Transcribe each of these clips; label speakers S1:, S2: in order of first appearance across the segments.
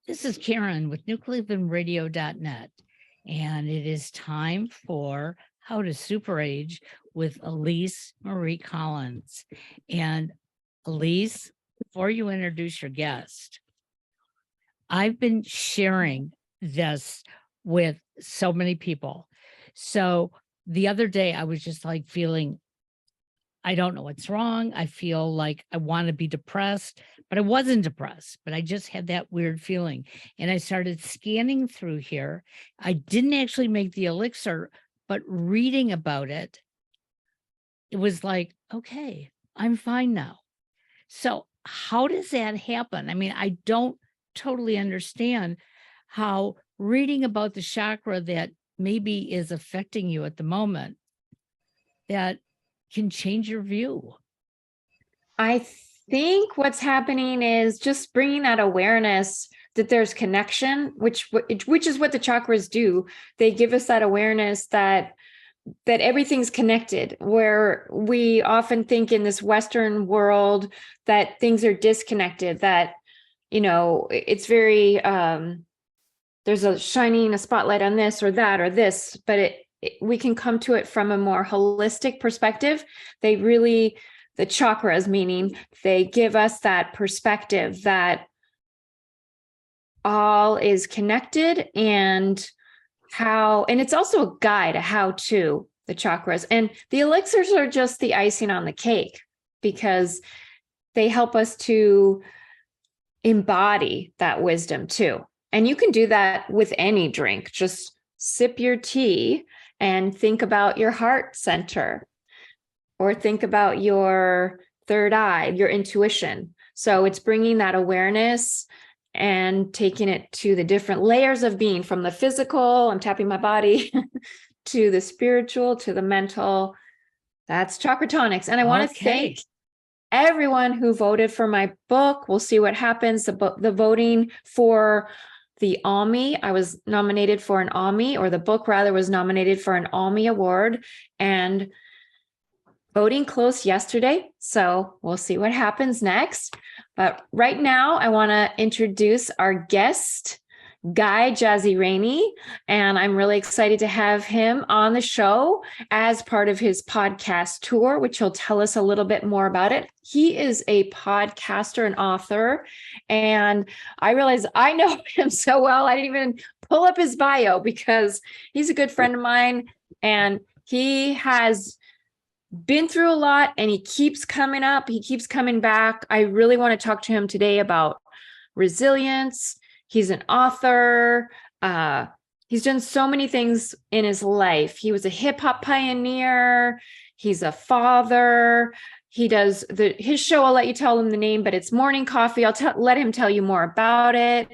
S1: This is Karen with newclevelandradio.net, and it is time for How to Super Age with Elise Marie Collins. And Elise, before you introduce your guest, I've been sharing this with so many people. So the other day, I was just like feeling, I don't know what's wrong. I feel like I want to be depressed, but I wasn't depressed, but I just had that weird feeling. And I started scanning through here. I didn't actually make the elixir, but reading about it, it was like, okay, I'm fine now. So, how does that happen? I mean, I don't totally understand how reading about the chakra that maybe is affecting you at the moment that can change your view.
S2: I think what's happening is just bringing that awareness that there's connection, which is what the chakras do. They give us that awareness that everything's connected, where we often think in this Western world that things are disconnected, that, it's very, there's a shining a spotlight on this or that or this, but we can come to it from a more holistic perspective. The chakras, meaning they give us that perspective that all is connected, and it's also a guide, a how to the chakras. And the elixirs are just the icing on the cake because they help us to embody that wisdom too. And you can do that with any drink. Just sip your tea and think about your heart center, or think about your third eye, your intuition. So it's bringing that awareness and taking it to the different layers of being, from the physical, I'm tapping my body, to the spiritual, to the mental. That's Chakra Tonics. And I want to thank everyone who voted for my book. We'll see what happens. The voting for the AMI, I was nominated for an AMI, or the book rather was nominated for an AMI award. And voting closed yesterday, so we'll see what happens next. But right now, I want to introduce our guest, Guy Jazzy, and I'm really excited to have him on the show as part of his podcast tour, which he'll tell us a little bit more about it. He is a podcaster and author, and I realize I know him so well, I didn't even pull up his bio because he's a good friend of mine, and he has been through a lot, and he keeps coming up. He keeps coming back. I really want to talk to him today about resilience. He's an author. He's done so many things in his life. He was a hip hop pioneer. He's a father. He does his show. I'll let you tell him the name, but it's Morning Coffee. Let him tell you more about it.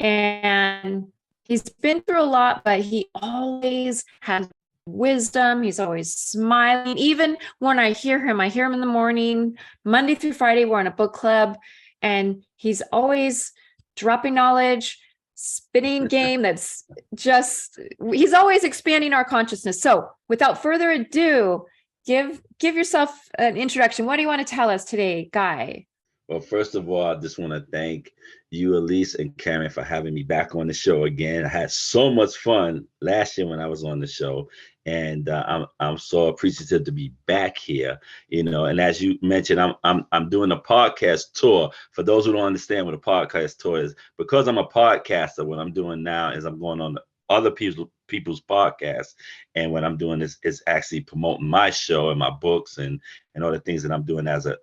S2: And he's been through a lot, but he always has wisdom. He's always smiling. Even when I hear him in the morning, Monday through Friday, we're on a book club, and he's always dropping knowledge, spinning game. He's always expanding our consciousness. So without further ado, give yourself an introduction. What do you want to tell us today, Guy?
S3: Well, first of all, I just want to thank you, Elise and Karen, for having me back on the show again. I had so much fun last year when I was on the show, and I'm so appreciative to be back here. And as you mentioned, I'm doing a podcast tour. For those who don't understand what a podcast tour is, because I'm a podcaster, what I'm doing now is I'm going on other people's podcasts, and what I'm doing is actually promoting my show and my books and all the things that I'm doing as an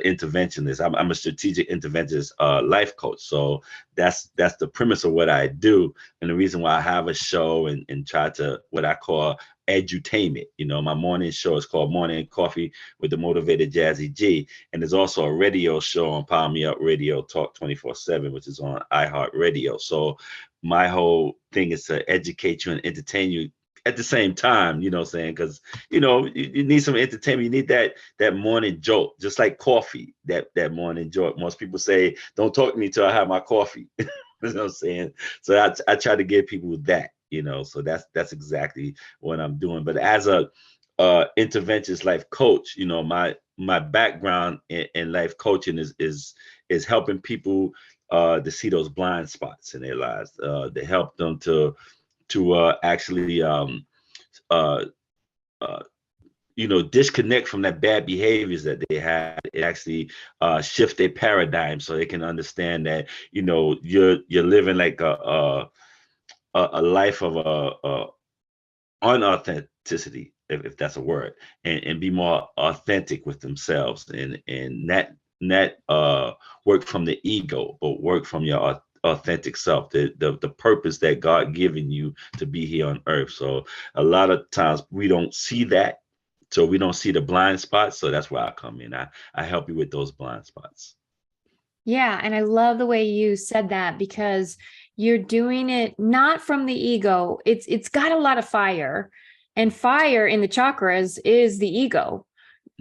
S3: interventionist. I'm a strategic interventionist life coach. So that's the premise of what I do. And the reason why I have a show and try to what I call edutainment. My morning show is called Morning Coffee with the Motivated Jazzy G. And there's also a radio show on Power Me Up Radio Talk 24/7, which is on iHeartRadio. So my whole thing is to educate you and entertain you at the same time, saying, because, you need some entertainment. You need that morning jolt, just like coffee, that morning jolt. Most people say, don't talk to me till I have my coffee. You know what I'm saying? So I try to give people that, so that's exactly what I'm doing. But as a interventionist life coach, my background in life coaching is helping people to see those blind spots in their lives, to help them to actually uh, uh, disconnect from that bad behaviors that they had. It actually shift their paradigm so they can understand that you're living like a life of unauthenticity, if that's a word, and be more authentic with themselves, and not work from the ego, but work from your authentic self, the purpose that God given you to be here on earth. So a lot of times we don't see that, so we don't see the blind spots. So that's where I come in. I help you with those blind spots.
S2: Yeah. And I love the way you said that, because you're doing it not from the ego. It's got a lot of fire, and fire in the chakras is the ego.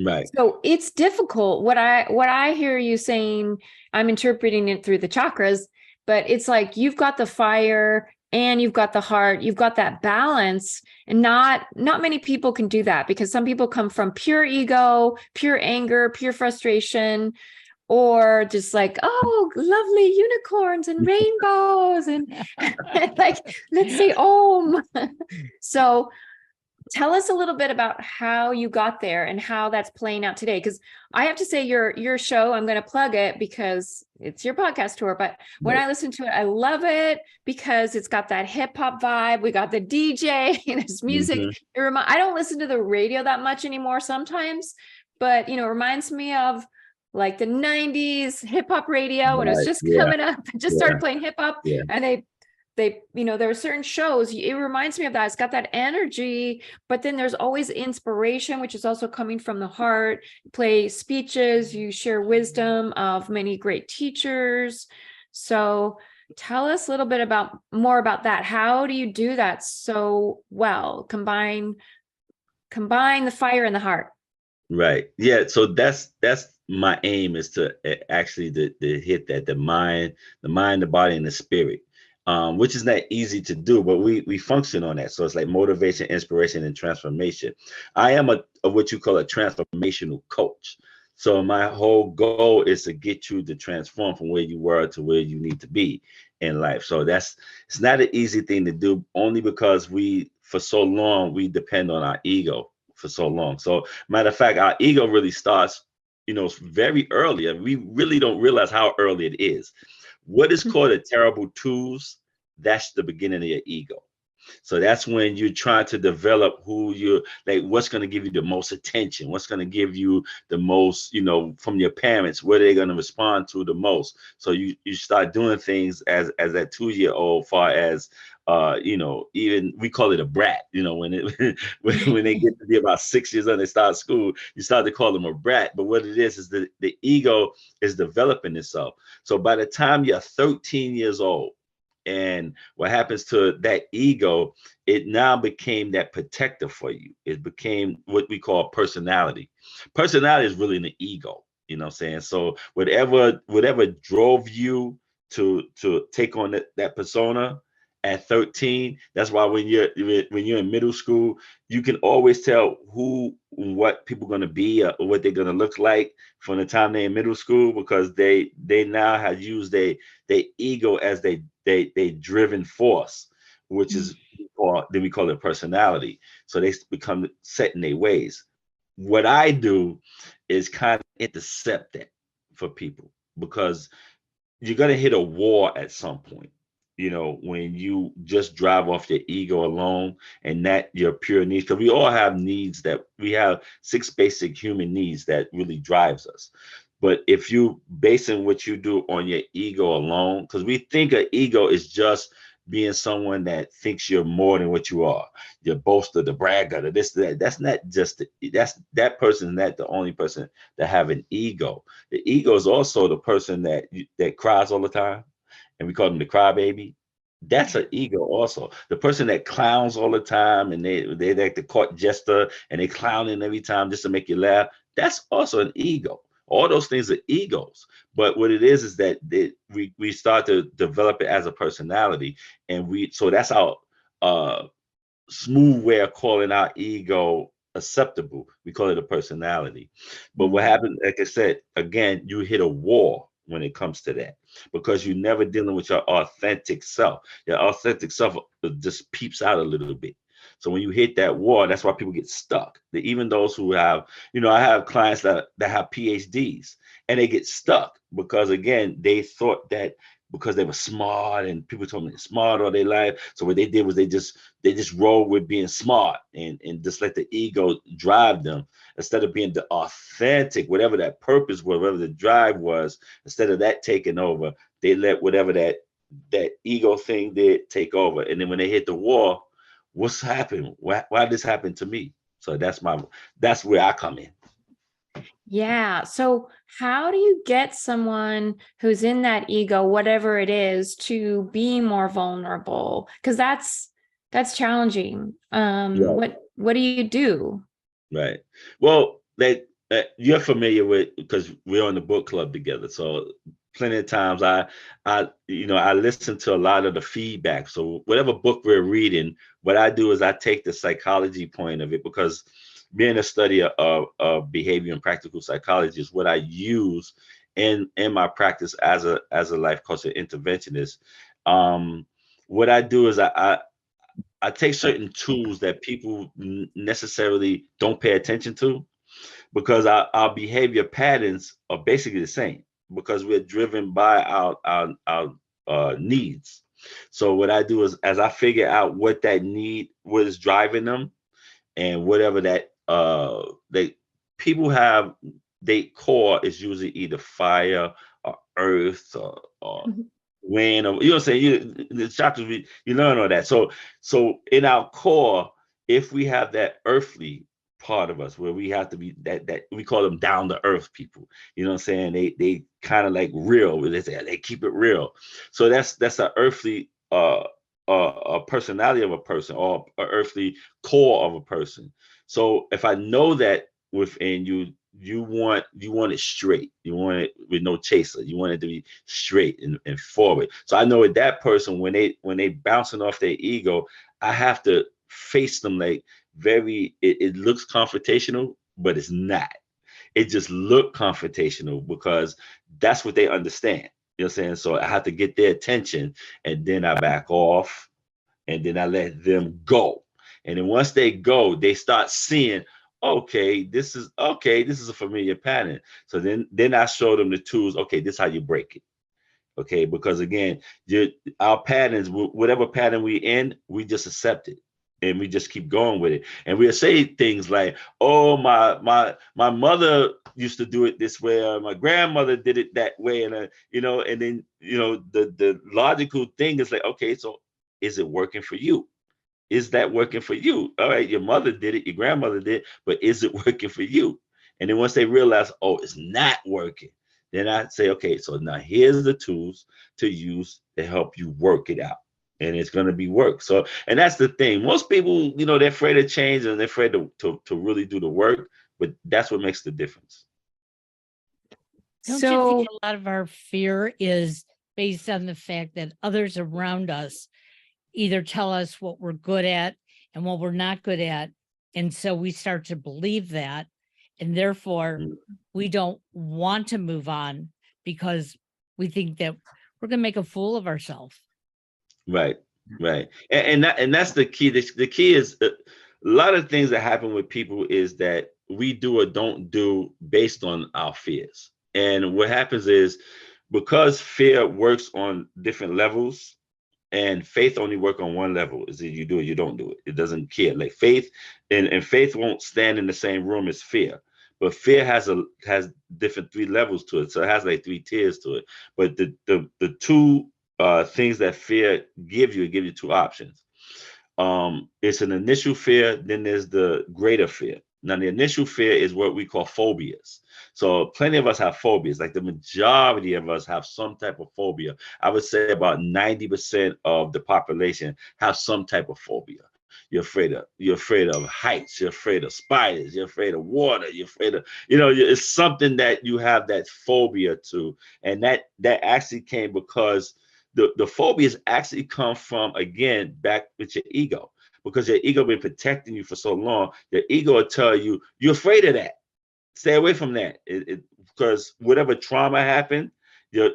S3: Right.
S2: So it's difficult. What I hear you saying, I'm interpreting it through the chakras, but it's like you've got the fire and you've got the heart, you've got that balance. And not many people can do that, because some people come from pure ego, pure anger, pure frustration, or just like, oh, lovely unicorns and rainbows and like, let's say om. So tell us a little bit about how you got there and how that's playing out today. Because I have to say, your show, I'm going to plug it because it's your podcast tour. But when I listen to it, I love it because it's got that hip hop vibe. We got the DJ, there's music.
S3: Mm-hmm.
S2: I don't listen to the radio that much anymore sometimes, but it reminds me of like the 90s hip hop radio when it was just coming up, just started playing hip hop, and they there are certain shows, it reminds me of that. It's got that energy, but then there's always inspiration, which is also coming from the heart. You play speeches, you share wisdom of many great teachers. So tell us a little bit more about that. How do you do that so well? Combine the fire and the heart.
S3: Right. Yeah. So that's my aim, is to actually to hit that, the mind, the body, and the spirit, which is not easy to do, but we function on that. So it's like motivation, inspiration, and transformation. I am a what you call a transformational coach. So my whole goal is to get you to transform from where you were to where you need to be in life. So it's not an easy thing to do, only because for so long we depend on our ego for so long. So matter of fact, our ego really starts, very early. And we really don't realize how early it is. What is called a terrible twos, that's the beginning of your ego. So that's when you're trying to develop who you're, like, what's going to give you the most attention, what's going to give you the most, from your parents, what are they going to respond to the most. So you start doing things as that 2-year-old, far as even we call it a brat, when when they get to be about 6 years old, they start school, you start to call them a brat. But what it is the ego is developing itself. So by the time you're 13 years old, and what happens to that ego, it now became that protector for you. It became what we call personality. Personality is really an ego, what I'm saying? So whatever drove you to take on that persona at 13, that's why when you're in middle school, you can always tell what people are going to be, or what they're going to look like from the time they're in middle school, because they now have used their ego as they driven force, which is, or then we call it personality. So they become set in their ways. What I do is kind of intercept that for people, because you're going to hit a wall at some point, when you just drive off your ego alone and not your pure needs. Because we all have needs, that we have 6 basic human needs that really drives us. But if you basing what you do on your ego alone, because we think an ego is just being someone that thinks you're more than what you are, the boaster, the bragger, the this, that. That's not just that person is not the only person that have an ego. The ego is also the person that cries all the time, and we call them the crybaby. That's an ego also. The person that clowns all the time, and they like the court jester, and they clowning every time just to make you laugh. That's also an ego. All those things are egos. But what it is that we start to develop it as a personality, and so that's our smooth way of calling our ego acceptable. We call it a personality. But what happened, like I said, again, you hit a wall when it comes to that, because you're never dealing with your authentic self. Your authentic self just peeps out a little bit. So when you hit that wall, that's why people get stuck. Even those who have, I have clients that have PhDs, and they get stuck because, again, they thought that because they were smart, and people told me they're smart all their life. So what they did was they just rolled with being smart, and just let the ego drive them, instead of being the authentic, whatever that purpose was, whatever the drive was. Instead of that taking over, they let whatever that ego thing did take over. And then when they hit the wall, what's happened? Why did this happen to me? So that's where I come in.
S2: Yeah. So how do you get someone who's in that ego, whatever it is, to be more vulnerable? Because that's challenging.
S3: Right.
S2: What do you do?
S3: Right. Well, you're familiar with, because we're on the book club together. So plenty of times I listen to a lot of the feedback. So whatever book we're reading, what I do is I take the psychology point of it, because being a study of behavior and practical psychology is what I use in my practice as a life coach and interventionist. What I do is I take certain tools that people necessarily don't pay attention to, because our behavior patterns are basically the same, because we're driven by our needs. So what I do is, as I figure out what what is driving them, and whatever that they people have, they core is usually either fire or earth or wind, or saying, the chakras, you learn all that. So in our core, if we have that earthly part of us, where we have to be that we call them down to earth people, what I'm saying, they kind of like real, where they say they keep it real. So that's an earthly a personality of a person, or an earthly core of a person. So if I know that within you, you want it straight. You want it with no chaser. You want it to be straight and forward. So I know with that person, when they bouncing off their ego, I have to face them like it looks confrontational, but it's not. It just looked confrontational because that's what they understand. You know what I'm saying? So I have to get their attention, and then I back off, and then I let them go. And then once they go, they start seeing, okay, this is a familiar pattern. So then I show them the tools. Okay, this is how you break it. Okay, because again, our patterns, whatever pattern we in, we just accept it, and we just keep going with it. And we'll say things like, "Oh, my mother used to do it this way, or my grandmother did it that way," and and then the logical thing is like, okay, so is it working for you? Is that working for you? All right, your mother did it, your grandmother did, but is it working for you? And then once they realize, oh, it's not working, then I say, okay, so now here's the tools to use to help you work it out. And it's going to be work. So, and that's the thing. Most people, they're afraid of change, and they're afraid to really do the work, but that's what makes the difference.
S1: Don't you think a lot of our fear is based on the fact that others around us either tell us what we're good at and what we're not good at? And so we start to believe that, and therefore we don't want to move on because we think that we're going to make a fool of ourselves.
S3: Right. And that's the key. The key is a lot of things that happen with people is that we do or don't do based on our fears. And what happens is, because fear works on different levels, and faith only work on one level, is that you do it, you don't do it. It doesn't care. Like faith, and faith won't stand in the same room as fear. But fear has different 3 levels to it. So it has like 3 tiers to it. But the two things that fear give you 2 options. It's an initial fear, then there's the greater fear. Now, the initial fear is what we call phobias. So plenty of us have phobias. Like the majority of us have some type of phobia. I would say about 90% of the population have some type of phobia. You're afraid of heights. You're afraid of spiders. You're afraid of water. You're afraid of, it's something that you have that phobia to. And that actually came because the phobias actually come from, again, back with your ego, because your ego been protecting you for so long. Your ego will tell you, you're afraid of that. Stay away from that. Because whatever trauma happened, your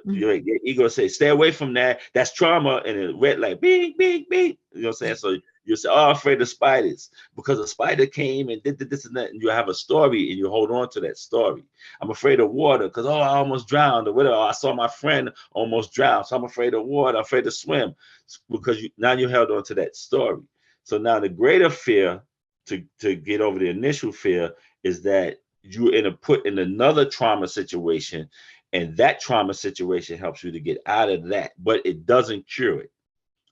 S3: ego say, stay away from that. That's trauma. And it red like, bing, bing, bing. You know what I'm saying? So you say, oh, I'm afraid of spiders because a spider came and did this and that. And you have a story and you hold on to that story. I'm afraid of water because, oh, I almost drowned or whatever. I saw my friend almost drown. So I'm afraid of water. I'm afraid to swim because now you held on to that story. So now the greater fear to get over the initial fear is that you're put in another trauma situation, and that trauma situation helps you to get out of that, but it doesn't cure it.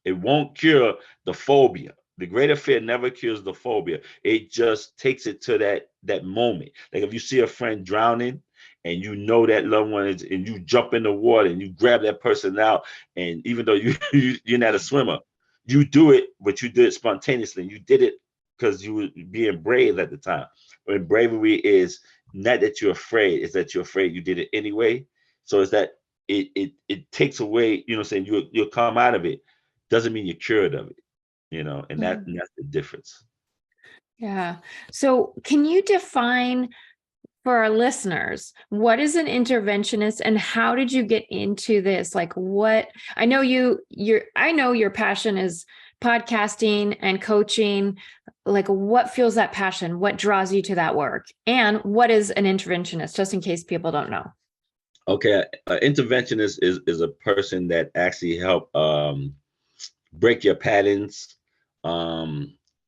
S3: It won't cure the phobia. The greater fear never cures the phobia. It just takes it to that moment. Like if you see a friend drowning and you know that loved one is, and you jump in the water and you grab that person out, and even though you're not a swimmer, you do it, but you did it spontaneously. You did it because you were being brave at the time. When bravery is not that you're afraid, it's that you're afraid you did it anyway. So it's that it takes away, you know what I'm saying, you'll come out of it. Doesn't mean you're cured of it, and that's the difference.
S2: Yeah. So can you define for our listeners, what is an interventionist and how did you get into this? Like what, I know your passion is podcasting and coaching. Like what fuels that passion? What draws you to that work? And what is an interventionist, just in case people don't know?
S3: Okay. Interventionist is a person that actually help break your patterns.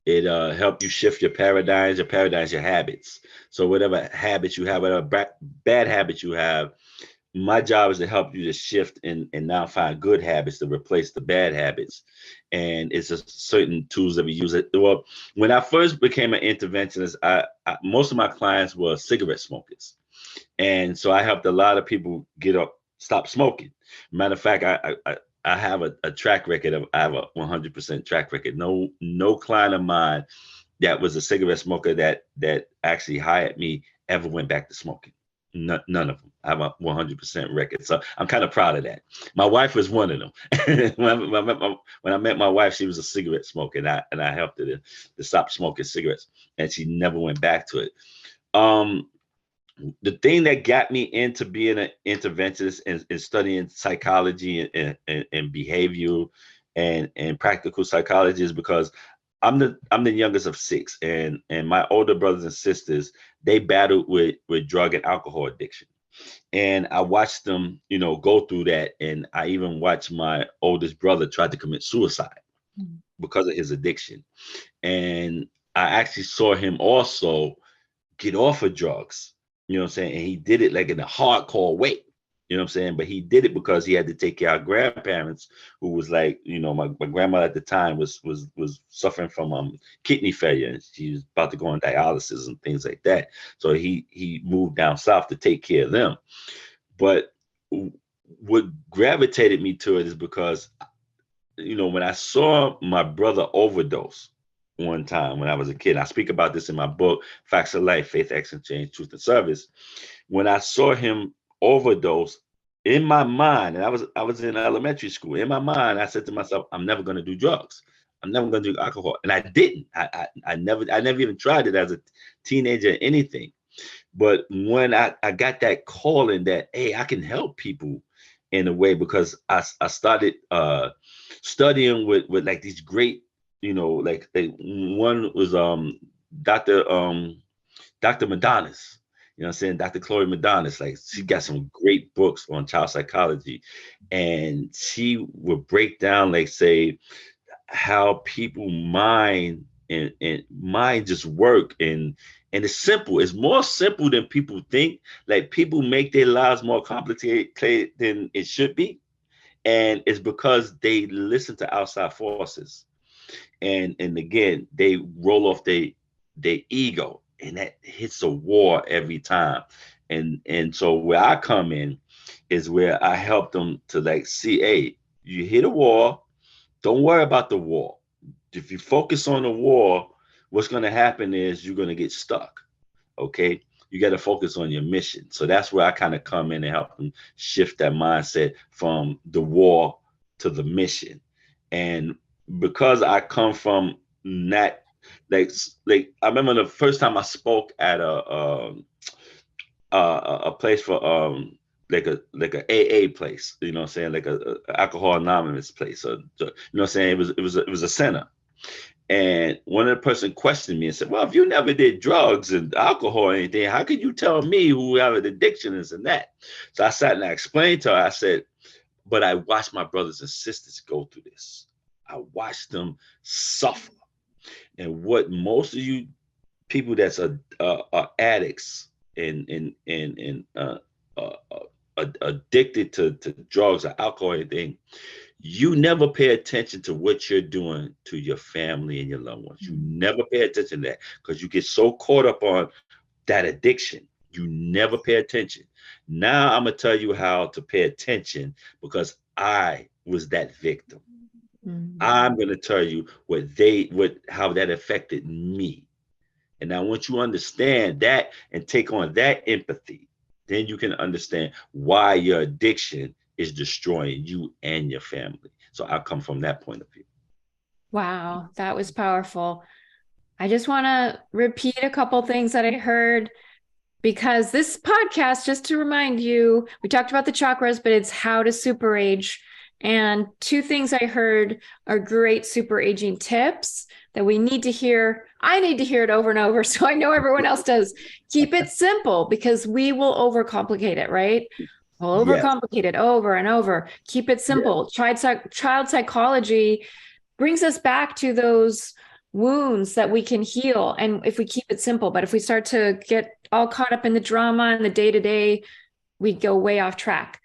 S3: It help you shift your paradigms, your habits. So whatever habits you have, whatever bad habits you have, my job is to help you to shift and now find good habits to replace the bad habits. And it's just certain tools that we use. Well, when I first became an interventionist, most of my clients were cigarette smokers. And so I helped a lot of people stop smoking. Matter of fact, I have a track record I have a 100% track record. No client of mine that was a cigarette smoker that actually hired me ever went back to smoking. None of them. I have a 100% record. So I'm kind of proud of that. My wife was one of them. when I met my wife, she was a cigarette smoker, and I helped her to stop smoking cigarettes, and she never went back to it. The thing that got me into being an interventionist and studying psychology and behavioral and practical psychology is because I'm the youngest of six, and my older brothers and sisters, they battled with drug and alcohol addiction. And I watched them, go through that. And I even watched my oldest brother try to commit suicide because of his addiction. And I actually saw him also get off of drugs, you know what I'm saying? And he did it like in a hardcore way, you know what I'm saying? But he did it because he had to take care of grandparents who was like, my grandma at the time was suffering from kidney failure, and she was about to go on dialysis and things like that. So he moved down south to take care of them. But what gravitated me to it is because, when I saw my brother overdose one time when I was a kid, I speak about this in my book, Facts of Life, Faith, Action, Change, Truth, and Service. When I saw him overdose, in my mind, and I was in elementary school, in my mind, I said to myself, I'm never going to do drugs. I'm never going to do alcohol. And I didn't. I never even tried it as a teenager or anything. But when I got that calling that, hey, I can help people in a way, because I started studying with like these great, like one was Dr. Madonna's, you know what I'm saying? Dr. Chloe Madonna's, like she got some great books on child psychology, and she would break down, like, say, how people mind and mind just work, and it's simple. It's more simple than people think. Like people make their lives more complicated than it should be, and it's because they listen to outside forces, and again they roll off their ego, and that hits a wall every time. And so where I come in is where I help them to like see, hey, you hit a wall, don't worry about the wall. If you focus on the wall, what's going to happen is you're going to get stuck. Okay, you got to focus on your mission. So that's where I kind of come in and help them shift that mindset from the wall to the mission. And because I come from not like I remember the first time I spoke at a place for like a AA place, you know what I'm saying, like a alcohol anonymous place, or you know what I'm saying, it was a center. And one of the person questioned me and said, well, if you never did drugs and alcohol or anything, how could you tell me who have an addiction is and that? So I sat and I explained to her, I said, but I watched my brothers and sisters go through this. I watched them suffer. And what most of you people that's are addicts and addicted to drugs or alcohol or anything, you never pay attention to what you're doing to your family and your loved ones. You never pay attention to that because you get so caught up on that addiction. You never pay attention. Now I'm gonna tell you how to pay attention because I was that victim.
S2: Mm.
S3: I'm gonna tell you how that affected me. And now once you understand that and take on that empathy, then you can understand why your addiction is destroying you and your family. So I come from that point of view.
S2: Wow, that was powerful. I just want to repeat a couple things that I heard, because this podcast, just to remind you, we talked about the chakras, but it's how to super age. And two things I heard are great super aging tips that we need to hear. I need to hear it over and over, so I know everyone else does. Keep it simple, because we will overcomplicate it, right? We'll overcomplicate it over and over. Keep it simple. Child psychology brings us back to those wounds that we can heal, and if we keep it simple. But if we start to get all caught up in the drama and the day-to-day, we go way off track.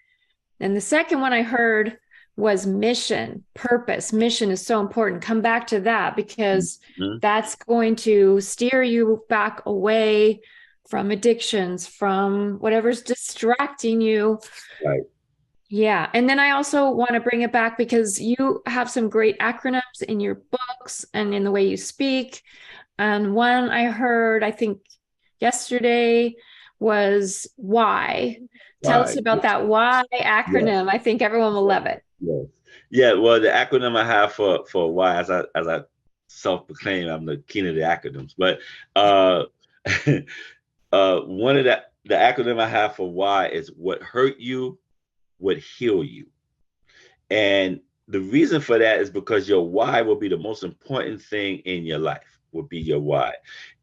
S2: And the second one I heard was mission, purpose. Mission is so important. Come back to that, because that's going to steer you back away from addictions, from whatever's distracting you.
S3: Right.
S2: Yeah. And then I also want to bring it back, because you have some great acronyms in your books and in the way you speak. And one I heard, I think yesterday, was why. Tell us about that why acronym. I think everyone will love it.
S3: Yes. Yeah. Well, the acronym I have for why, as I self-proclaim, I'm the king of the acronyms. But one of the acronym I have for why is what hurt you would heal you. And the reason for that is because your why will be the most important thing in your life, will be your why.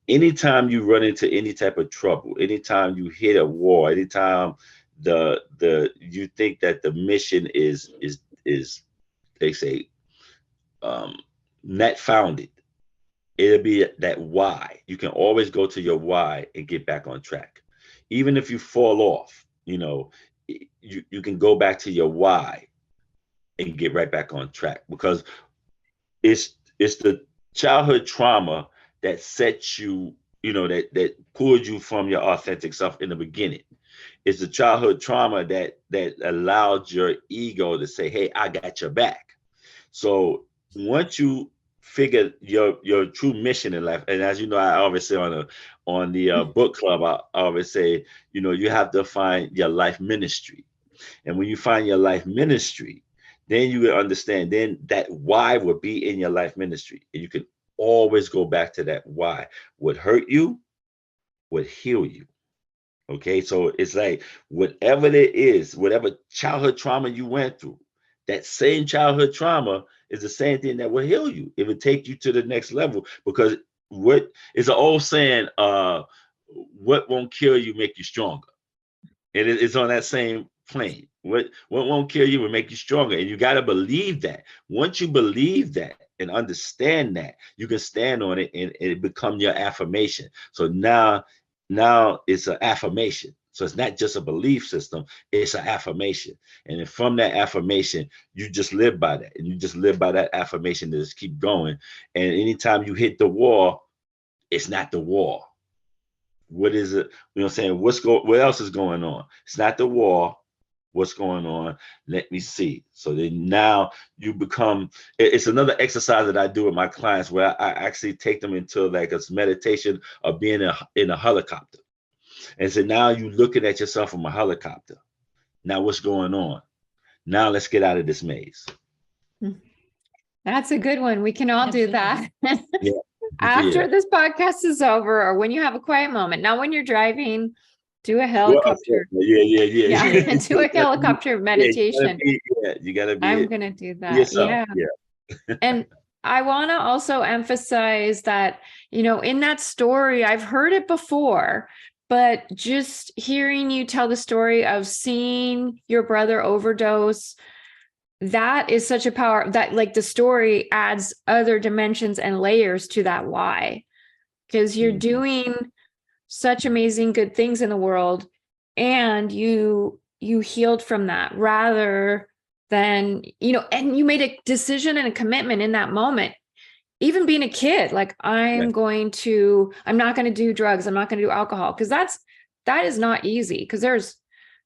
S3: Anytime you run into any type of trouble, anytime you hit a wall, anytime you think that the mission is they say not founded, it'll be that why. You can always go to your why and get back on track. Even if you fall off, you can go back to your why and get right back on track, because it's the childhood trauma that sets you, that pulled you from your authentic self in the beginning. It's the childhood trauma that allowed your ego to say, hey, I got your back. So once you figure your true mission in life, and as you know, I always say on the book club, I always say, you have to find your life ministry. And when you find your life ministry, then you will understand, then that why will be in your life ministry. And you can always go back to that why. What hurt you would heal you. Okay, so it's like whatever it is, whatever childhood trauma you went through, that same childhood trauma is the same thing that will heal you. It will take you to the next level, because what is an old saying, what won't kill you make you stronger. It's on that same plane. What won't kill you will make you stronger. And you got to believe that. Once you believe that and understand that, you can stand on it and it become your affirmation. So now it's an affirmation. So it's not just a belief system, it's an affirmation. And then from that affirmation, you just live by that. And you just live by that affirmation to just keep going. And anytime you hit the wall, it's not the wall. What is it? You know what I'm saying? What else is going on? It's not the wall. What's going on? Let me see. So then now you become, it's another exercise that I do with my clients, where I actually take them into like a meditation of being in a helicopter. And so now you're looking at yourself from a helicopter. Now what's going on? Now let's get out of this maze.
S2: That's a good one. We can all do that.
S3: Yeah.
S2: After
S3: Yeah.
S2: this podcast is over, or when you have a quiet moment. Not when you're driving, do a
S3: Well,
S2: helicopter.
S3: yeah.
S2: Yeah, do a helicopter meditation.
S3: You gotta be
S2: I'm going to do that.
S3: yourself.
S2: Yeah.
S3: Yeah.
S2: And I want to also emphasize that, in that story, I've heard it before, but just hearing you tell the story of seeing your brother overdose, that is such a power that, like, the story adds other dimensions and layers to that why, because you're
S3: Mhm.
S2: doing such amazing good things in the world, and you healed from that rather than, and you made a decision and a commitment in that moment. Even being a kid, like, I'm
S3: Right.
S2: not going to do drugs, I'm not going to do alcohol, because that is not easy, because there's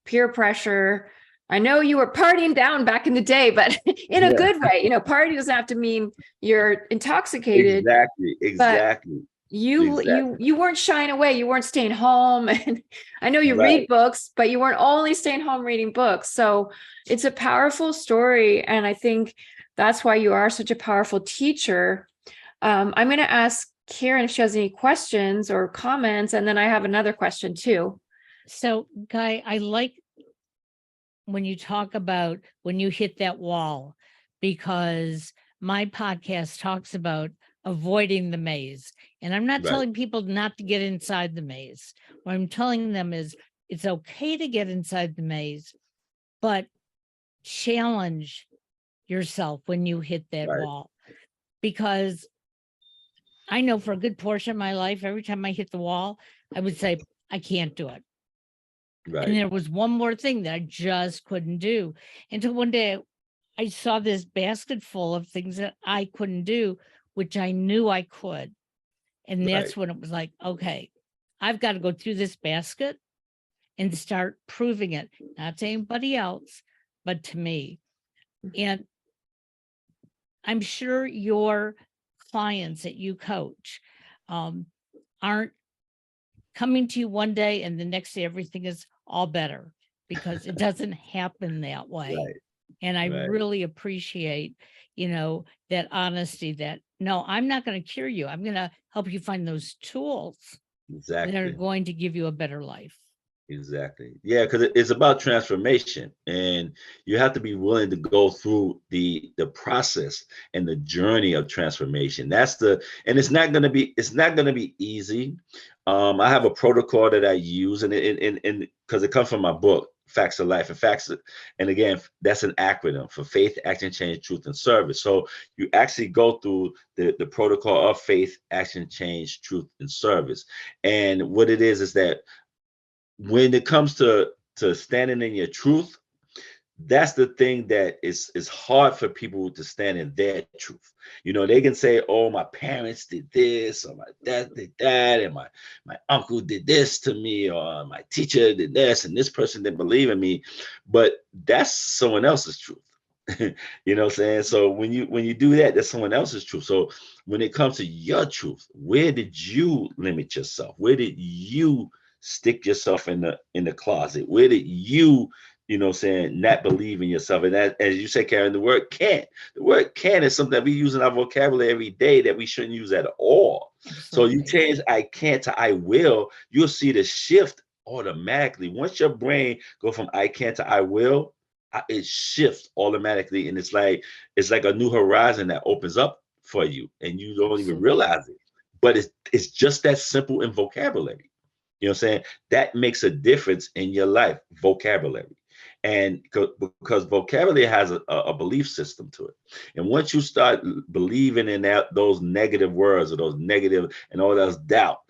S2: peer pressure. I know you were partying down back in the day, but in a
S3: Yeah.
S2: good way. Party doesn't have to mean you're intoxicated,
S3: Exactly.
S2: but
S3: Exactly.
S2: you weren't shying away. You weren't staying home. And I know you
S3: Right.
S2: read books, but you weren't only staying home reading books. So it's a powerful story. And I think that's why you are such a powerful teacher. I'm going to ask Karen if she has any questions or comments. And then I have another question too.
S1: So, Guy, I like when you talk about when you hit that wall, because my podcast talks about avoiding the maze. And I'm not
S3: Right.
S1: telling people not to get inside the maze. What I'm telling them is it's okay to get inside the maze, but challenge yourself when you hit that
S3: Right.
S1: wall. Because I know for a good portion of my life, every time I hit the wall, I would say, I can't do it. And
S3: Right.
S1: there was one more thing that I just couldn't do. Until one day I saw this basket full of things that I couldn't do, which I knew I could. And that's
S3: Right.
S1: when it was like, okay, I've got to go through this basket and start proving it, not to anybody else, but to me. And I'm sure your clients that you coach aren't coming to you one day and the next day everything is all better, because it doesn't happen that way.
S3: Right.
S1: And I
S3: Right.
S1: really appreciate, that honesty that, no, I'm not going to cure you. I'm going to help you find those tools that are
S3: Exactly.
S1: going to give you a better life.
S3: Exactly. Yeah, because it's about transformation, and you have to be willing to go through the process and the journey of transformation. And it's not gonna be easy. I have a protocol that I use, and because it comes from my book, Facts of Life, and again, that's an acronym for Faith, Action, Change, Truth, and Service. So you actually go through the protocol of faith, action, change, truth, and service. And what it is that when it comes to standing in your truth, that's the thing that is hard for people to stand in their truth. They can say, oh, my parents did this, or my dad did that, and my uncle did this to me, or my teacher did this, and this person didn't believe in me. But that's someone else's truth. You know what I'm saying? So when you do that, that's someone else's truth. So when it comes to your truth, where did you limit yourself? Where did you stick yourself in the closet? Where did you what I'm saying, not believe in yourself? And that, as you say, Karen, the word can't. The word can is something that we use in our vocabulary every day that we shouldn't use at all. So you
S1: Absolutely.
S3: change I can't to I will, you'll see the shift automatically. Once your brain go from I can't to I will, it shifts automatically. And it's like a new horizon that opens up for you, and you don't even
S1: Absolutely.
S3: realize it. But it's just that simple in vocabulary. You know what I'm saying? That makes a difference in your life, vocabulary. And because vocabulary has a belief system to it. And once you start believing in those negative words, or those negative and all those doubt,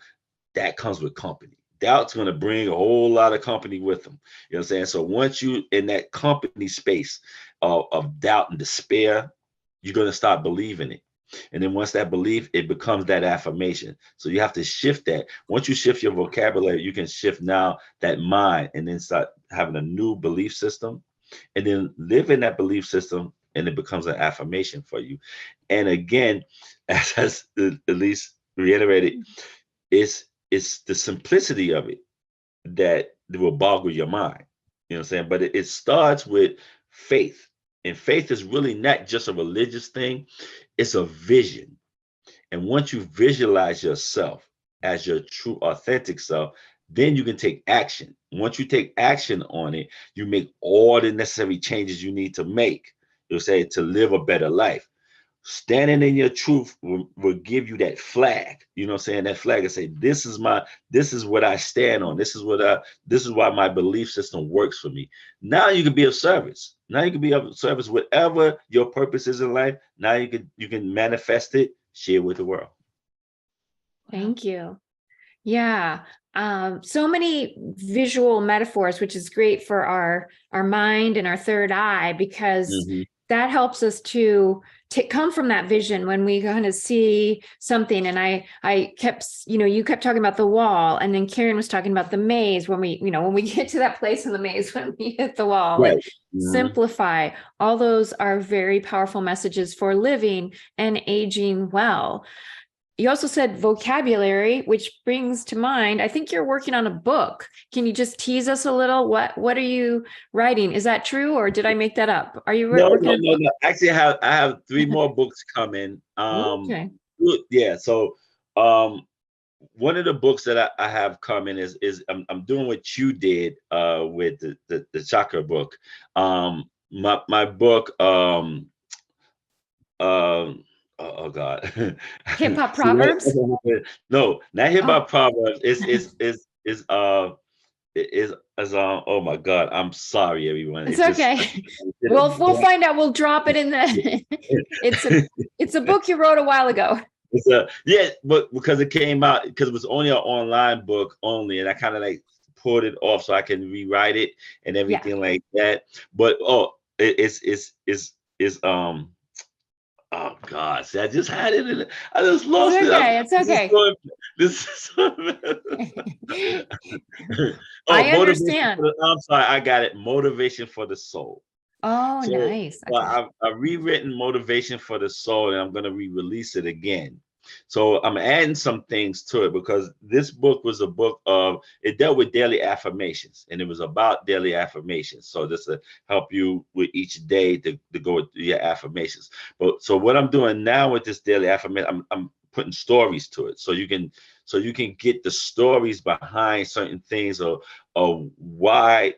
S3: that comes with company. Doubt's going to bring a whole lot of company with them. You know what I'm saying? So once you in that company space of doubt and despair, you're going to start believing it. And then once that belief, it becomes that affirmation. So you have to shift that. Once you shift your vocabulary, you can shift now that mind, and then start having a new belief system, and then live in that belief system, and it becomes an affirmation for you. And again, as Elise reiterated, it's the simplicity of it that will boggle your mind. You know what I'm saying? But it starts with faith. And faith is really not just a religious thing, it's a vision. And once you visualize yourself as your true, authentic self, then you can take action. Once you take action on it, you make all the necessary changes you need to make. You'll say to live a better life. Standing in your truth will give you that flag. You know what I'm saying? That flag and say, this is what I stand on. This is why my belief system works for me. Now you can be of service. Now you can be of service, whatever your purpose is in life. Now you can manifest it, share with the world.
S2: Thank you. Yeah. So many visual metaphors, which is great for our mind and our third eye, because that helps us to come from that vision when we kind of see something. And I kept, you kept talking about the wall, and then Karen was talking about the maze when we get to that place in the maze, when we hit the wall,
S3: right.
S2: like simplify. All those are very powerful messages for living and aging well. You also said vocabulary, which brings to mind, I think you're working on a book. Can you just tease us a little? What are you writing? Is that true, or did I make that up? Are you working on a book?
S3: No. Actually, I have 3 more books coming.
S2: Okay.
S3: Yeah. So, one of the books that I have coming is I'm doing what you did with the chakra book. My book. Oh God.
S2: Hip hop proverbs?
S3: No, not hip hop proverbs. Oh my God. I'm sorry, everyone.
S2: It's okay. We'll find out. We'll drop it in the it's a book you wrote a while ago.
S3: But because it came out, because it was only an online book only, and I kind of like pulled it off so I can rewrite it and everything like that. But oh God! See, I just had it. I just lost it.
S2: It's okay. I understand.
S3: I'm sorry. I got it. Motivation for the soul.
S2: Oh, nice.
S3: Okay. I've rewritten Motivation for the Soul, and I'm going to re-release it again. So I'm adding some things to it, because this book was a book it dealt with daily affirmations, and it was about daily affirmations. So this will help you with each day to go with your affirmations. But so what I'm doing now with this daily affirmation, I'm putting stories to it, so you can get the stories behind certain things, or why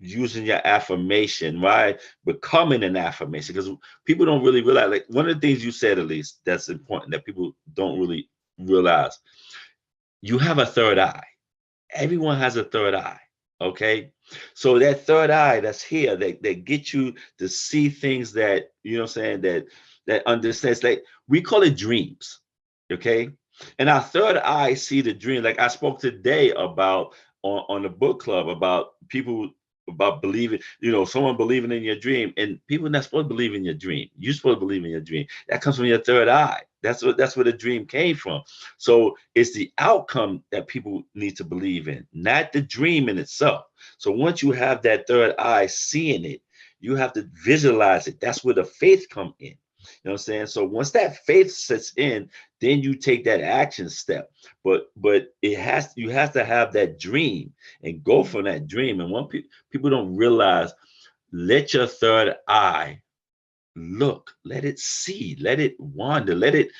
S3: using your affirmation, why becoming an affirmation, because people don't really realize, like one of the things you said, Elise, that's important that people don't really realize. You have a third eye. Everyone has a third eye. Okay. So that third eye that's here, that get you to see things that, you know what I'm saying, that understands, like we call it dreams. Okay. And our third eye see the dream. Like I spoke today about on the book club about people about believing, someone believing in your dream, and people not supposed to believe in your dream. You're supposed to believe in your dream. That comes from your third eye. That's where the dream came from. So it's the outcome that people need to believe in, not the dream in itself. So once you have that third eye seeing it, you have to visualize it. That's where the faith come in. You know what I'm saying? So once that faith sets in, then you take that action step. But you have to have that dream and go for that dream. And when people don't realize, let your third eye look, let it see, let it wander, let it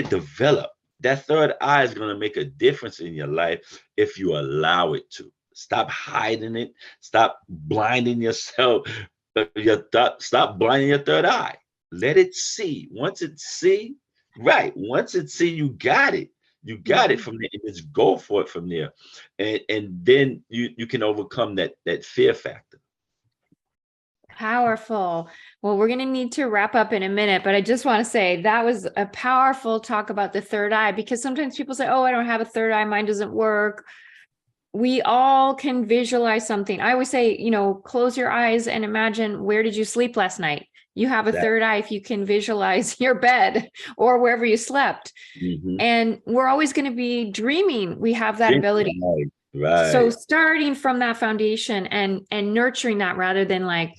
S3: develop. That third eye is going to make a difference in your life if you allow it to. Stop hiding it. Stop blinding yourself. Stop blinding your third eye. Let it see. Once it see, you got it. You got it from there, and just go for it from there. And then you can overcome that fear factor.
S2: Powerful. Well, we're going to need to wrap up in a minute, but I just want to say that was a powerful talk about the third eye, because sometimes people say, oh, I don't have a third eye, mine doesn't work. We all can visualize something. I always say, close your eyes and imagine, where did you sleep last night? You have a third eye if you can visualize your bed or wherever you slept. And we're always going to be dreaming. We have that ability.
S3: Right.
S2: So starting from that foundation and nurturing that, rather than like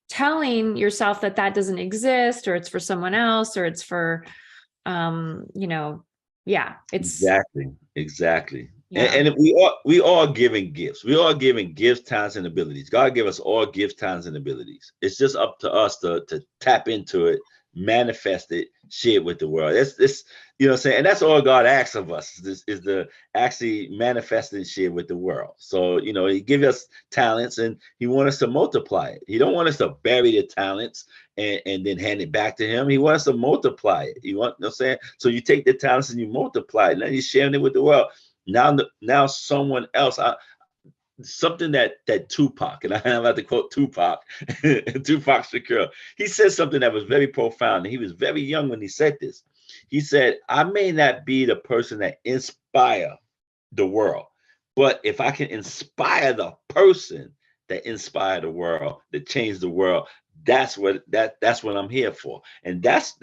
S2: telling yourself that doesn't exist, or it's for someone else, or it's for, it's
S3: exactly. And we all giving gifts. We all giving gifts, talents, and abilities. God gave us all gifts, talents, and abilities. It's just up to us to tap into it, manifest it, share it with the world. That's this, what I'm saying? And that's all God asks of us is to actually manifest and share with the world. So, he gives us talents and he wants us to multiply it. He don't want us to bury the talents and then hand it back to him. He wants us to multiply it. You know what I'm saying? So you take the talents and you multiply it. Now you're sharing it with the world. Now someone else, something that Tupac, and I'm about to quote Tupac, Tupac Shakur, he said something that was very profound. He was very young when he said this. He said, I may not be the person that inspire the world, but if I can inspire the person that inspire the world, that change the world, that's what I'm here for. And that's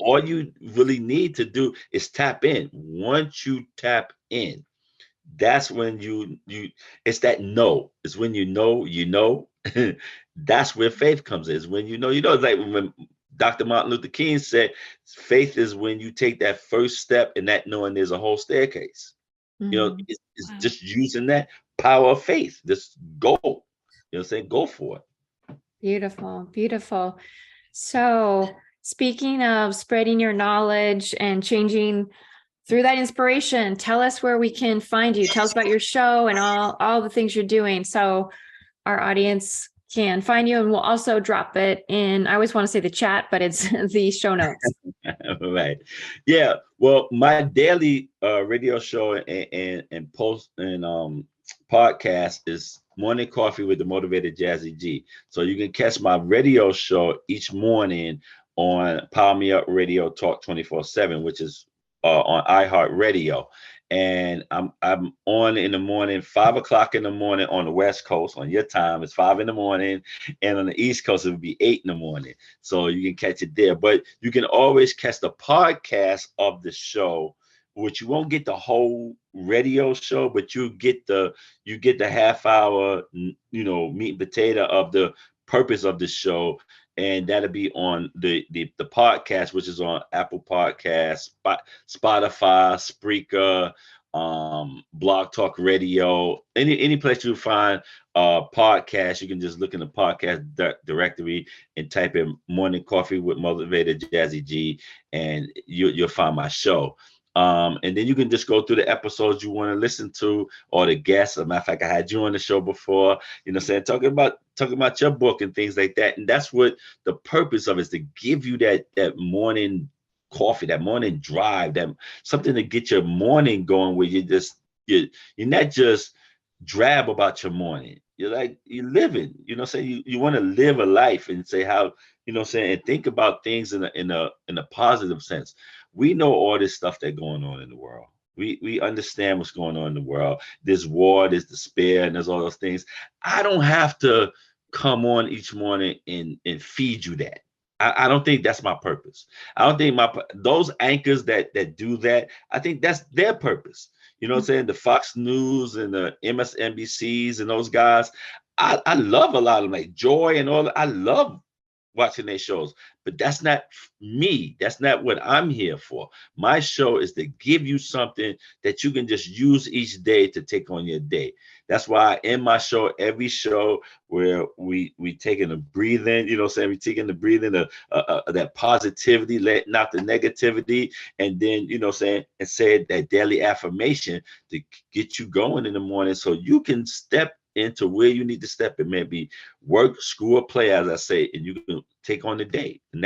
S3: all you really need to do is tap in. Once you tap in, that's when you it's that know. It's when you know. That's where faith comes in. It's when it's like when Dr. Martin Luther King said, faith is when you take that first step and that knowing there's a whole staircase. It's
S1: Wow.
S3: just using that power of faith. Just go. Go for it.
S2: Beautiful, beautiful. So, speaking of spreading your knowledge and changing through that inspiration, tell us where we can find you. Tell us about your show and all the things you're doing, so our audience can find you. And we'll also drop it in, I always want to say the chat, but it's the show notes.
S3: Right. Yeah. Well, my daily radio show and post and podcast is Morning Coffee with the Motivated Jazzy G. So you can catch my radio show each morning on Power Me Up Radio Talk 24/7, which is on iHeartRadio. And I'm on in the morning, 5:00 in the morning on the West Coast. On your time, it's 5 in the morning, and on the East Coast, it would be 8 in the morning. So you can catch it there. But you can always catch the podcast of the show, which you won't get the whole radio show, but you get the half hour, meat and potato of the purpose of the show. And that'll be on the podcast, which is on Apple Podcasts, Spotify, Spreaker, Blog Talk Radio, any place you find podcast. You can just look in the podcast directory and type in Morning Coffee with Motivated Jazzy G, and you'll find my show. And then you can just go through the episodes you want to listen to, or the guests. As a matter of fact, I had you on the show before, talking about your book and things like that. And that's what the purpose of it is, to give you that morning coffee, that morning drive, that something to get your morning going, where you're not just drab about your morning. You're living, you want to live a life and say how, and think about things in a positive sense. We know all this stuff that's going on in the world. We understand what's going on in the world. There's war, there's despair, and there's all those things. I don't have to come on each morning and feed you that. I don't think that's my purpose. I don't think those anchors that do that, I think that's their purpose. You know what I'm saying? The Fox News and the MSNBCs and those guys, I love a lot of them, like Joy and all. I love watching their shows, but that's not me. That's not what I'm here for. My show is to give you something that you can just use each day to take on your day. That's why in my show, every show where we taking a breathing, we taking the breathing, that positivity, letting out the negativity, and then, and say that daily affirmation to get you going in the morning so you can step into where you need to step. It may be work, school, or play, as I say, and you can take on the day. And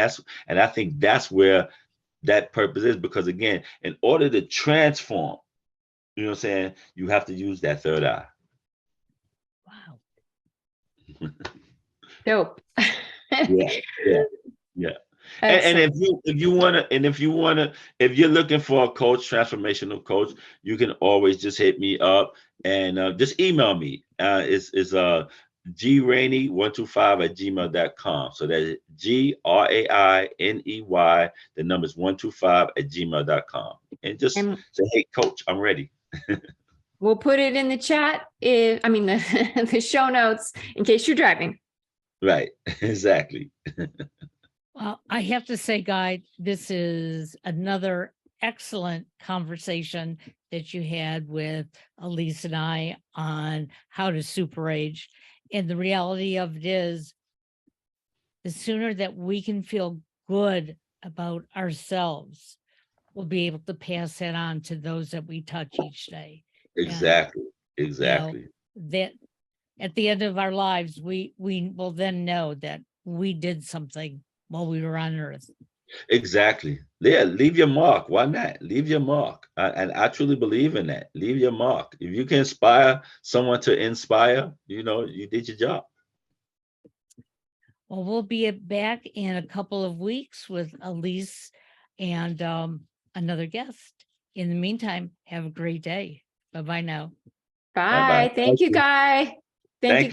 S3: I think that's where that purpose is, because again, in order to transform, you have to use that third eye.
S1: Wow.
S2: Dope.
S3: Yeah. And if you're looking for a coach, transformational coach, you can always just hit me up and just email me. It's grainey125@gmail.com. So that's GRAINEY. The number is 125@gmail.com. And just say, hey, coach, I'm ready.
S2: We'll put it in the chat. The show notes in case you're driving.
S3: Right. Exactly.
S1: Well, I have to say, Guy, this is another excellent conversation. that you had with Elise and I on how to super age. And the reality of it is, the sooner that we can feel good about ourselves, we'll be able to pass that on to those that we touch each day.
S3: Exactly.
S1: You know,
S3: Exactly.
S1: that at the end of our lives, we will then know that we did something while we were on earth.
S3: Exactly. Yeah, leave your mark. Why not? Leave your mark. And I truly believe in that. Leave your mark. If you can inspire someone to inspire, you did your job.
S1: Well, we'll be back in a couple of weeks with Elise and another guest. In the meantime, have a great day. Bye-bye now.
S2: Bye.
S3: Bye-bye.
S2: Thank you, Guy. Thank
S3: Thank
S2: you.